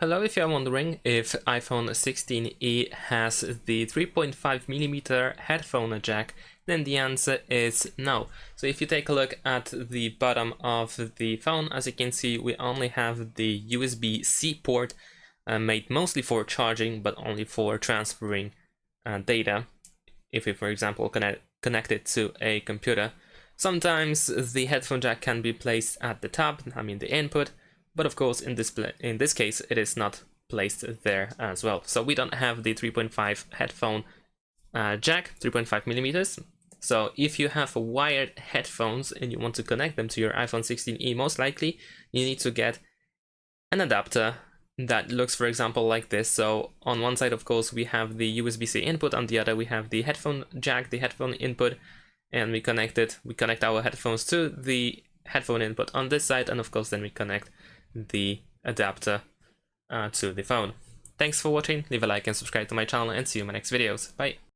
Hello, if you're wondering if iPhone 16e has the 3.5mm headphone jack, then the answer is no. So if you take a look at the bottom of the phone, as you can see, we only have the USB-C port made mostly for charging, but only for transferring data. If we, for example, connect it to a computer. Sometimes the headphone jack can be placed at the top, the input, but of course in this case it is not placed there as well. So we don't have the 3.5 headphone jack, 3.5mm. So if you have wired headphones and you want to connect them to your iPhone 16e, most likely you need to get an adapter that looks, for example, like this. So on one side, of course, we have the USB-C input, on the other we have the headphone jack, the headphone input, and we connect our headphones to the headphone input on this side, and of course then we connect the adapter to the phone. Thanks for watching, leave a like and subscribe to my channel, and see you in my next videos. Bye!